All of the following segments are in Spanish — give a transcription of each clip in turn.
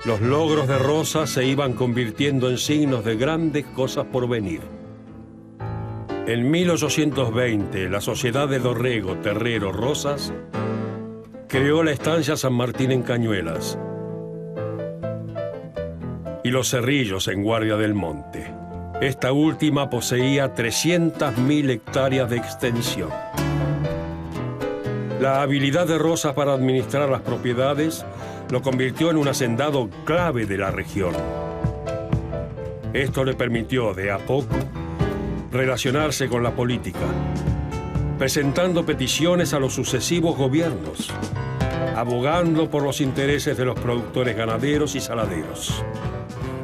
Los logros de Rosas se iban convirtiendo en signos de grandes cosas por venir. En 1820, la Sociedad de Dorrego, Terrero, Rosas creó la estancia San Martín en Cañuelas y Los Cerrillos en Guardia del Monte. Esta última poseía 300.000 hectáreas de extensión. La habilidad de Rosas para administrar las propiedades lo convirtió en un hacendado clave de la región. Esto le permitió, de a poco, relacionarse con la política, presentando peticiones a los sucesivos gobiernos, abogando por los intereses de los productores ganaderos y saladeros.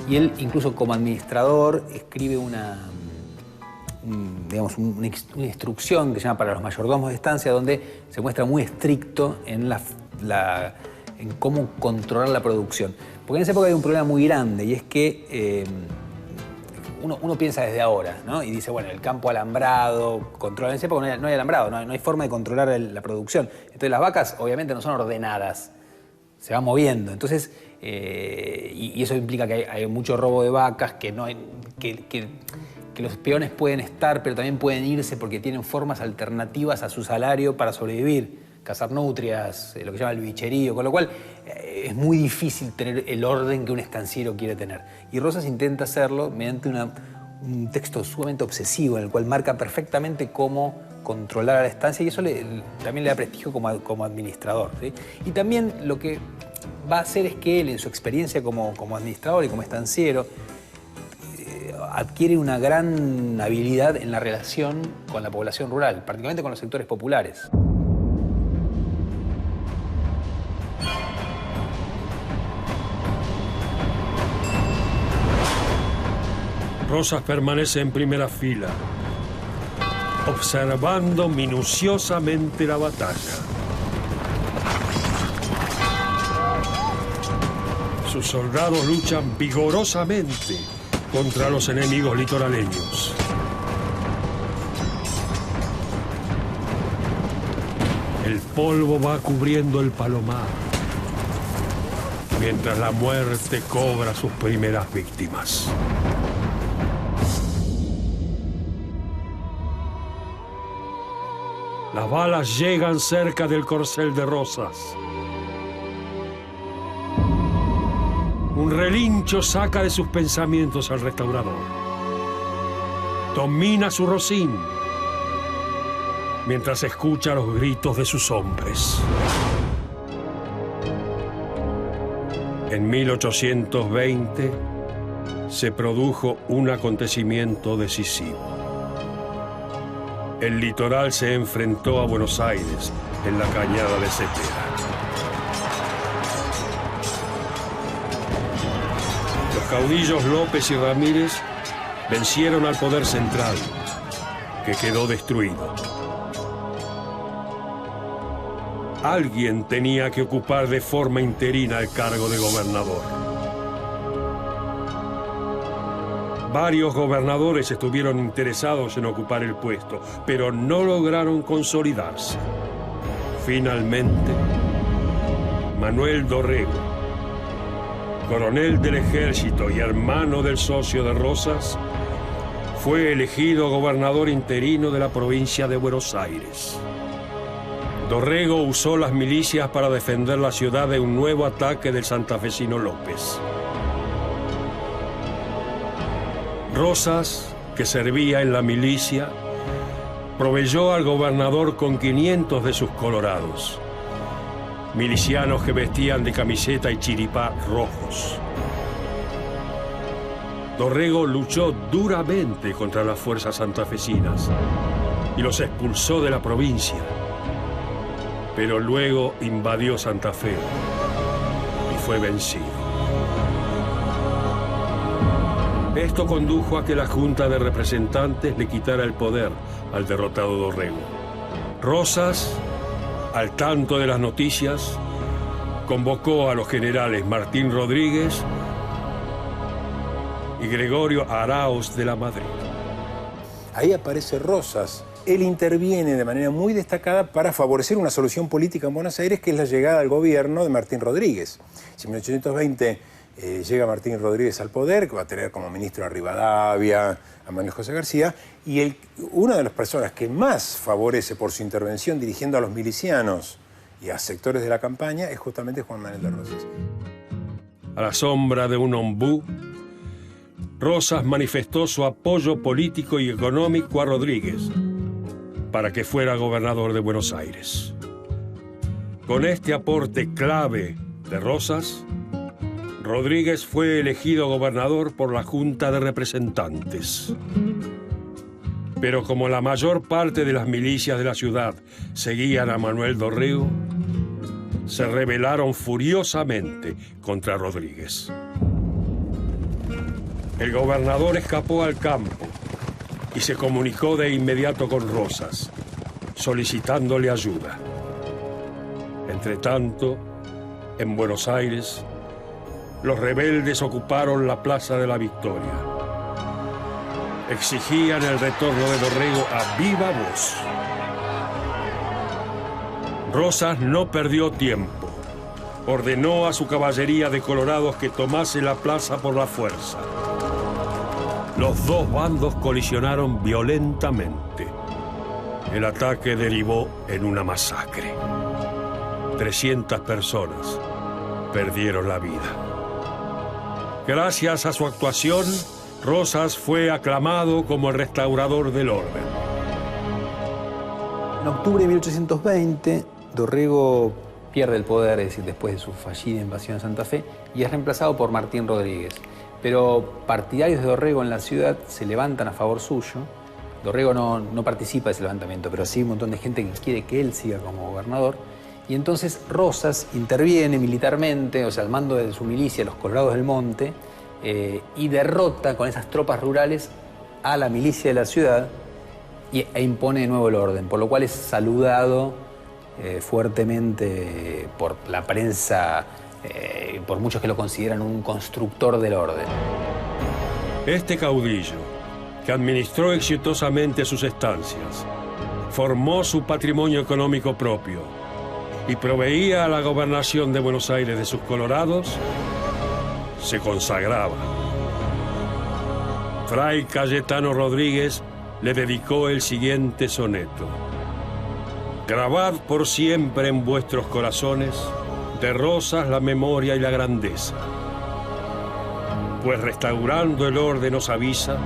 Y él, incluso como administrador, escribe una instrucción que se llama para los mayordomos de estancia, donde se muestra muy estricto en cómo controlar la producción. Porque en esa época hay un problema muy grande, y es que uno piensa desde ahora, ¿no? Y dice, bueno, el campo alambrado, controla. En esa época no hay alambrado, no hay forma de controlar la producción. Entonces las vacas obviamente no son ordenadas, se van moviendo. Entonces, y eso implica que hay mucho robo de vacas, que los peones pueden estar, pero también pueden irse porque tienen formas alternativas a su salario para sobrevivir. Cazar nutrias, lo que se llama el bicherío, con lo cual es muy difícil tener el orden que un estanciero quiere tener. Y Rosas intenta hacerlo mediante un texto sumamente obsesivo en el cual marca perfectamente cómo controlar a la estancia, y eso también le da prestigio como administrador, ¿sí? Y también lo que va a hacer es que él, en su experiencia como administrador y como estanciero, adquiere una gran habilidad en la relación con la población rural, particularmente con los sectores populares. Rosas permanece en primera fila, observando minuciosamente la batalla. Sus soldados luchan vigorosamente contra los enemigos litoraleños. El polvo va cubriendo el palomar, mientras la muerte cobra sus primeras víctimas. Las balas llegan cerca del corcel de Rosas. Un relincho saca de sus pensamientos al restaurador. Domina su rocín mientras escucha los gritos de sus hombres. En 1820 se produjo un acontecimiento decisivo. El litoral se enfrentó a Buenos Aires en la cañada de Cepeda. Los caudillos López y Ramírez vencieron al poder central, que quedó destruido. Alguien tenía que ocupar de forma interina el cargo de gobernador. Varios gobernadores estuvieron interesados en ocupar el puesto, pero no lograron consolidarse. Finalmente, Manuel Dorrego, coronel del ejército y hermano del socio de Rosas, fue elegido gobernador interino de la provincia de Buenos Aires. Dorrego usó las milicias para defender la ciudad de un nuevo ataque del santafesino López. Rosas, que servía en la milicia, proveyó al gobernador con 500 de sus colorados, milicianos que vestían de camiseta y chiripá rojos. Dorrego luchó duramente contra las fuerzas santafesinas y los expulsó de la provincia, pero luego invadió Santa Fe y fue vencido. Esto condujo a que la Junta de Representantes le quitara el poder al derrotado Dorrego. Rosas, al tanto de las noticias, convocó a los generales Martín Rodríguez y Gregorio Arauz de la Madrid. Ahí aparece Rosas. Él interviene de manera muy destacada para favorecer una solución política en Buenos Aires, que es la llegada al gobierno de Martín Rodríguez. Si en 1820 llega Martín Rodríguez al poder, que va a tener como ministro a Rivadavia, a Manuel José García, y una de las personas que más favorece por su intervención dirigiendo a los milicianos y a sectores de la campaña es justamente Juan Manuel de Rosas. A la sombra de un ombú, Rosas manifestó su apoyo político y económico a Rodríguez para que fuera gobernador de Buenos Aires. Con este aporte clave de Rosas, Rodríguez fue elegido gobernador por la Junta de Representantes. Pero como la mayor parte de las milicias de la ciudad seguían a Manuel Dorrego, se rebelaron furiosamente contra Rodríguez. El gobernador escapó al campo y se comunicó de inmediato con Rosas, solicitándole ayuda. Entretanto, en Buenos Aires, los rebeldes ocuparon la Plaza de la Victoria. Exigían el retorno de Dorrego a viva voz. Rosas no perdió tiempo. Ordenó a su caballería de colorados que tomase la plaza por la fuerza. Los dos bandos colisionaron violentamente. El ataque derivó en una masacre. 300 personas perdieron la vida. Gracias a su actuación, Rosas fue aclamado como el restaurador del orden. En octubre de 1820, Dorrego pierde el poder, es decir, después de su fallida invasión a Santa Fe, y es reemplazado por Martín Rodríguez. Pero partidarios de Dorrego en la ciudad se levantan a favor suyo. Dorrego no participa de ese levantamiento, pero sí un montón de gente que quiere que él siga como gobernador. Y entonces Rosas interviene militarmente, o sea, al mando de su milicia, los Colorados del Monte, y derrota con esas tropas rurales a la milicia de la ciudad e impone de nuevo el orden, por lo cual es saludado fuertemente por la prensa, por muchos que lo consideran un constructor del orden. Este caudillo, que administró exitosamente sus estancias, formó su patrimonio económico propio y proveía a la gobernación de Buenos Aires de sus colorados, se consagraba. Fray Cayetano Rodríguez le dedicó el siguiente soneto: grabad por siempre en vuestros corazones de Rosas la memoria y la grandeza, pues restaurando el orden os avisa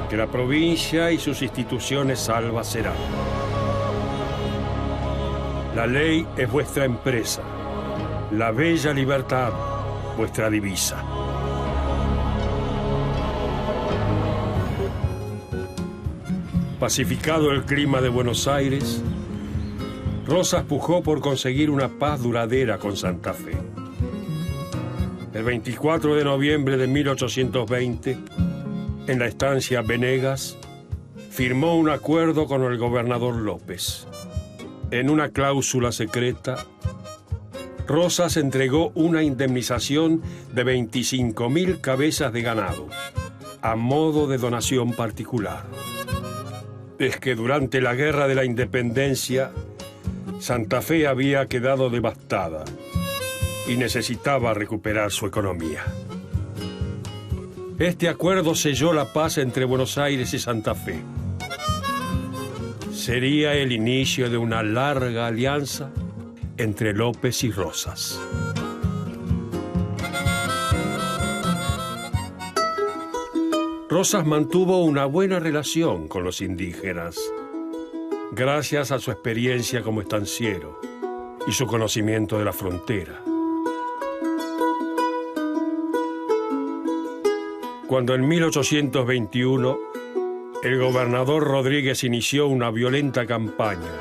que la provincia y sus instituciones salvas serán. La ley es vuestra empresa, la bella libertad vuestra divisa. Pacificado el clima de Buenos Aires, Rosas pujó por conseguir una paz duradera con Santa Fe. El 24 de noviembre de 1820, en la estancia Venegas, firmó un acuerdo con el gobernador López. En una cláusula secreta, Rosas entregó una indemnización de 25.000 cabezas de ganado, a modo de donación particular. Es que durante la Guerra de la Independencia, Santa Fe había quedado devastada y necesitaba recuperar su economía. Este acuerdo selló la paz entre Buenos Aires y Santa Fe. Sería el inicio de una larga alianza entre López y Rosas. Rosas mantuvo una buena relación con los indígenas, gracias a su experiencia como estanciero y su conocimiento de la frontera. Cuando en 1821 el gobernador Rodríguez inició una violenta campaña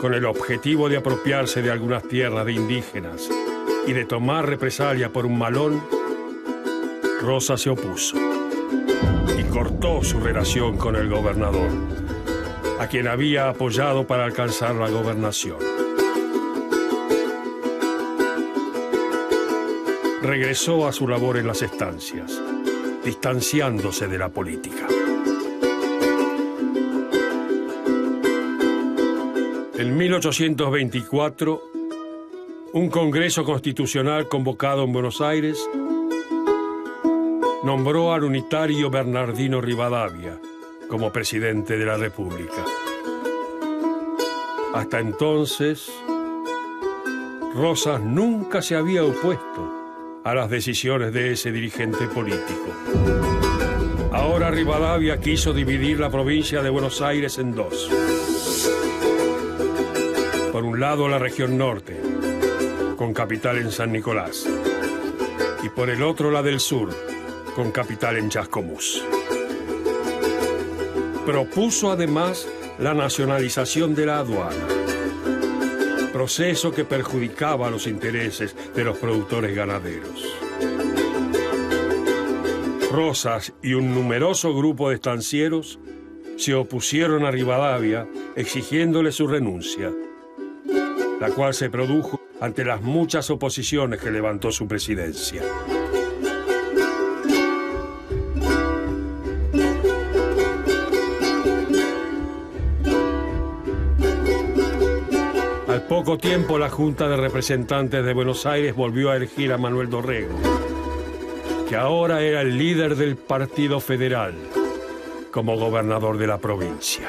con el objetivo de apropiarse de algunas tierras de indígenas y de tomar represalia por un malón, Rosas se opuso y cortó su relación con el gobernador, a quien había apoyado para alcanzar la gobernación. Regresó a su labor en las estancias, distanciándose de la política. En 1824, Un Congreso Constitucional convocado en Buenos Aires nombró al unitario Bernardino Rivadavia como presidente de la República. Hasta entonces, Rosas nunca se había opuesto a las decisiones de ese dirigente político. Ahora Rivadavia quiso dividir la provincia de Buenos Aires en dos. Por un lado, la región norte, con capital en San Nicolás, y por el otro, la del sur, con capital en Chascomús. Propuso además la nacionalización de la aduana, proceso que perjudicaba los intereses de los productores ganaderos. Rosas y un numeroso grupo de estancieros se opusieron a Rivadavia exigiéndole su renuncia, la cual se produjo ante las muchas oposiciones que levantó su presidencia. Al poco tiempo, la Junta de Representantes de Buenos Aires volvió a elegir a Manuel Dorrego, que ahora era el líder del Partido Federal, como gobernador de la provincia.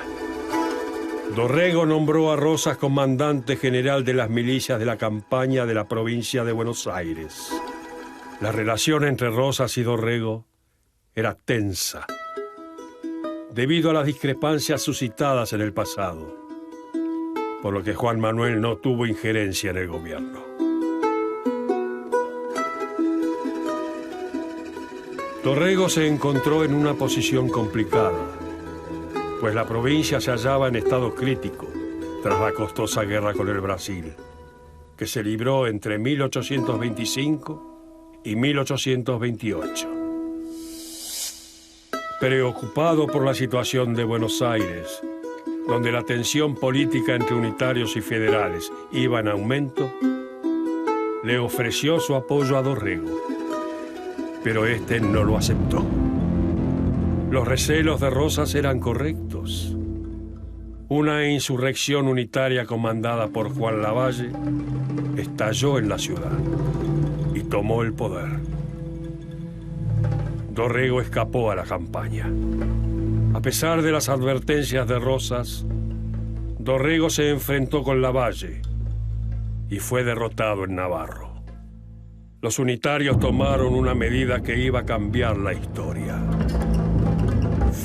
Dorrego nombró a Rosas comandante general de las milicias de la campaña de la provincia de Buenos Aires. La relación entre Rosas y Dorrego era tensa, debido a las discrepancias suscitadas en el pasado, por lo que Juan Manuel no tuvo injerencia en el gobierno. Dorrego se encontró en una posición complicada, pues la provincia se hallaba en estado crítico tras la costosa guerra con el Brasil, que se libró entre 1825 y 1828. Preocupado por la situación de Buenos Aires, donde la tensión política entre unitarios y federales iba en aumento, le ofreció su apoyo a Dorrego, pero este no lo aceptó. Los recelos de Rosas eran correctos. Una insurrección unitaria comandada por Juan Lavalle estalló en la ciudad y tomó el poder. Dorrego escapó a la campaña. A pesar de las advertencias de Rosas, Dorrego se enfrentó con Lavalle y fue derrotado en Navarro. Los unitarios tomaron una medida que iba a cambiar la historia: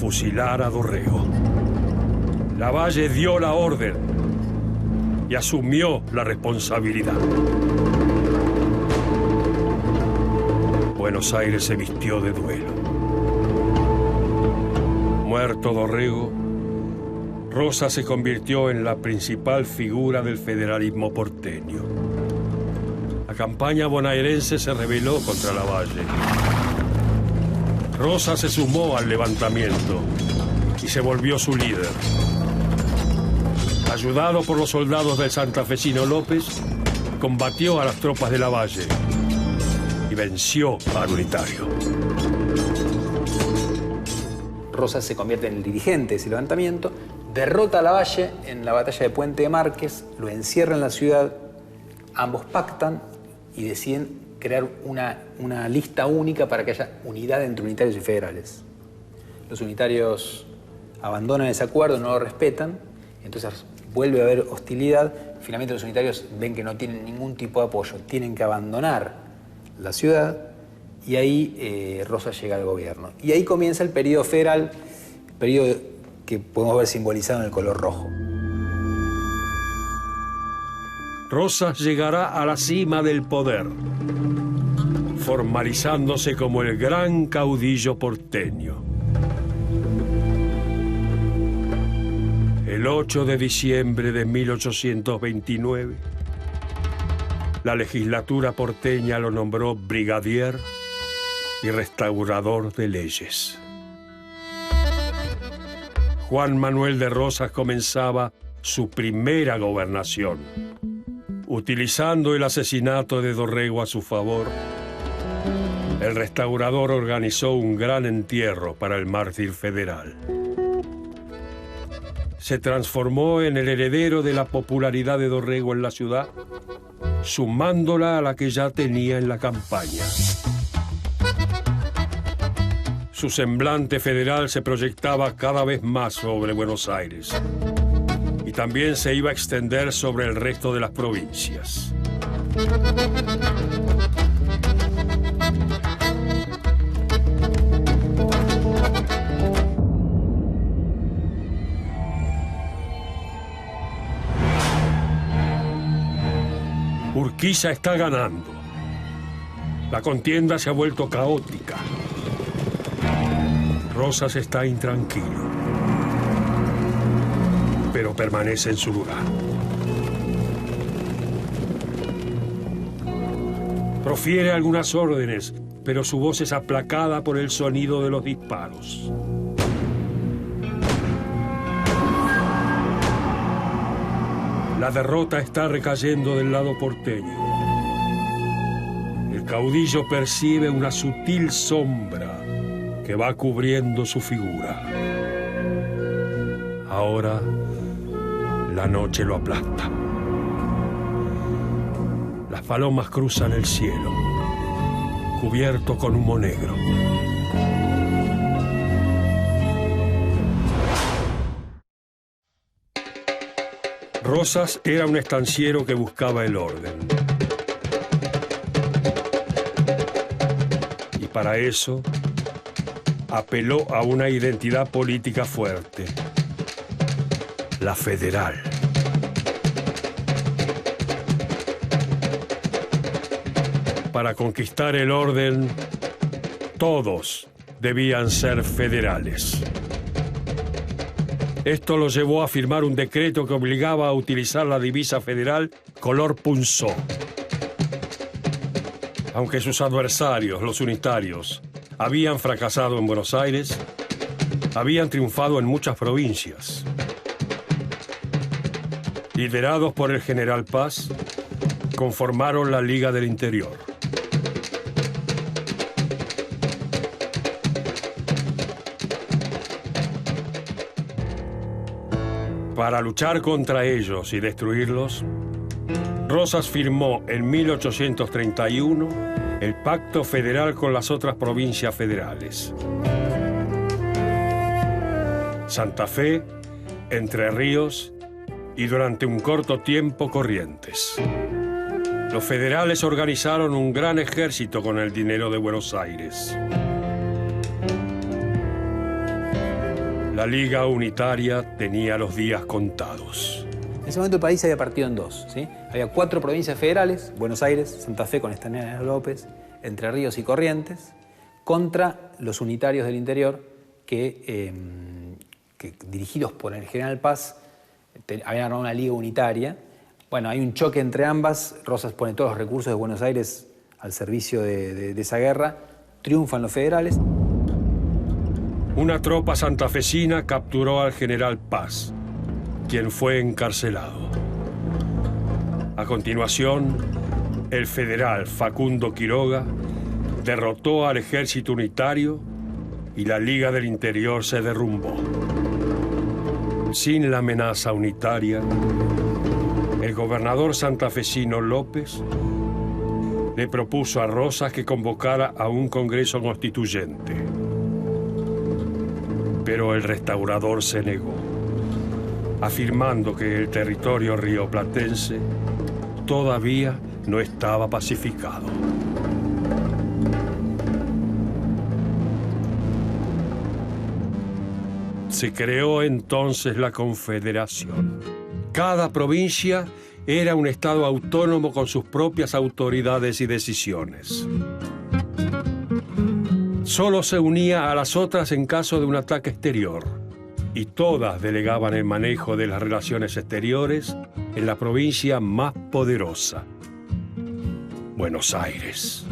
fusilar a Dorrego. Lavalle dio la orden y asumió la responsabilidad. Buenos Aires se vistió de duelo. Muerto Dorrego, Rosas se convirtió en la principal figura del federalismo porteño. La campaña bonaerense se rebeló contra Lavalle. Rosas se sumó al levantamiento y se volvió su líder. Ayudado por los soldados del santafesino López, combatió a las tropas de Lavalle y venció al unitario. Rosas se convierte en el dirigente de ese levantamiento, derrota a Lavalle en la batalla de Puente de Márquez, lo encierra en la ciudad, ambos pactan y deciden crear una lista única para que haya unidad entre unitarios y federales. Los unitarios abandonan ese acuerdo, no lo respetan, entonces vuelve a haber hostilidad. Finalmente los unitarios ven que no tienen ningún tipo de apoyo, tienen que abandonar la ciudad y ahí Rosas llega al gobierno. Y ahí comienza el periodo federal, periodo que podemos ver simbolizado en el color rojo. Rosas llegará a la cima del poder, formalizándose como el gran caudillo porteño. El 8 de diciembre de 1829, la legislatura porteña lo nombró brigadier y restaurador de leyes. Juan Manuel de Rosas comenzaba su primera gobernación. Utilizando el asesinato de Dorrego a su favor, el restaurador organizó un gran entierro para el mártir federal. Se transformó en el heredero de la popularidad de Dorrego en la ciudad sumándola a la que ya tenía en la campaña. Su semblante federal se proyectaba cada vez más sobre Buenos Aires y también se iba a extender sobre el resto de las provincias. Urquiza está ganando. La contienda se ha vuelto caótica. Rosas está intranquilo, pero permanece en su lugar. Profiere algunas órdenes, pero su voz es aplacada por el sonido de los disparos. La derrota está recayendo del lado porteño. El caudillo percibe una sutil sombra que va cubriendo su figura. Ahora la noche lo aplasta. Las palomas cruzan el cielo, cubierto con humo negro. Rosas era un estanciero que buscaba el orden. Y para eso apeló a una identidad política fuerte, la federal. Para conquistar el orden, todos debían ser federales. Esto lo llevó a firmar un decreto que obligaba a utilizar la divisa federal color punzó. Aunque sus adversarios, los unitarios, habían fracasado en Buenos Aires, habían triunfado en muchas provincias. Liderados por el general Paz, conformaron la Liga del Interior. Para luchar contra ellos y destruirlos, Rosas firmó en 1831 el Pacto Federal con las otras provincias federales: Santa Fe, Entre Ríos y durante un corto tiempo Corrientes. Los federales organizaron un gran ejército con el dinero de Buenos Aires. La Liga Unitaria tenía los días contados. En ese momento el país se había partido en dos, ¿sí? Había 4 provincias federales: Buenos Aires, Santa Fe con Estanislao López, Entre Ríos y Corrientes, contra los unitarios del interior que dirigidos por el general Paz, habían armado una liga unitaria. Bueno, hay un choque entre ambas. Rosas pone todos los recursos de Buenos Aires al servicio de esa guerra. Triunfan los federales. Una tropa santafesina capturó al general Paz, quien fue encarcelado. A continuación, el federal Facundo Quiroga derrotó al ejército unitario y la Liga del Interior se derrumbó. Sin la amenaza unitaria, el gobernador santafesino López le propuso a Rosas que convocara a un congreso constituyente. Pero el restaurador se negó, afirmando que el territorio rioplatense todavía no estaba pacificado. Se creó entonces la Confederación. Cada provincia era un estado autónomo con sus propias autoridades y decisiones. Solo se unía a las otras en caso de un ataque exterior, y todas delegaban el manejo de las relaciones exteriores en la provincia más poderosa, Buenos Aires.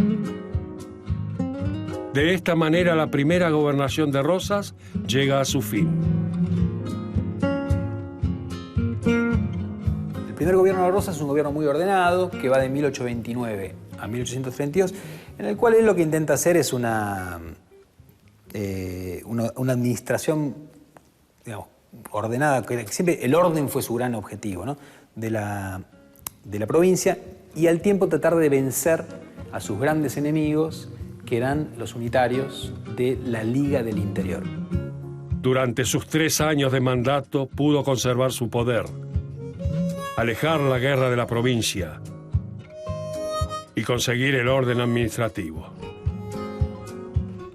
De esta manera, la primera gobernación de Rosas llega a su fin. El primer gobierno de Rosas es un gobierno muy ordenado, que va de 1829 a 1832, en el cual él lo que intenta hacer es una administración, digamos, ordenada, que siempre el orden fue su gran objetivo, ¿no? de de la provincia y al tiempo tratar de vencer a sus grandes enemigos, que eran los unitarios de la Liga del Interior. Durante sus 3 años de mandato pudo conservar su poder, alejar la guerra de la provincia y conseguir el orden administrativo.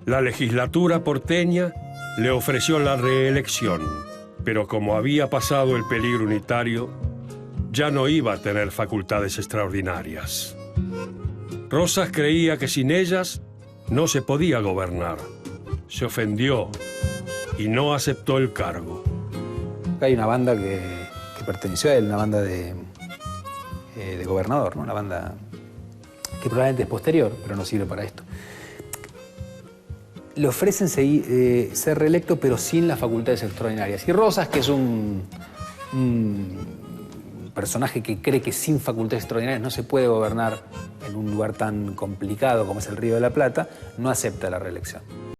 La legislatura porteña le ofreció la reelección, pero como había pasado el peligro unitario, ya no iba a tener facultades extraordinarias. Rosas creía que sin ellas no se podía gobernar. Se ofendió y no aceptó el cargo. Hay una banda que perteneció a él, una banda de gobernador, ¿no? Una banda que probablemente es posterior, pero no sirve para esto. Le ofrecen ser reelecto, pero sin las facultades extraordinarias. Y Rosas, que es un personaje que cree que sin facultades extraordinarias no se puede gobernar en un lugar tan complicado como es el Río de la Plata, no acepta la reelección.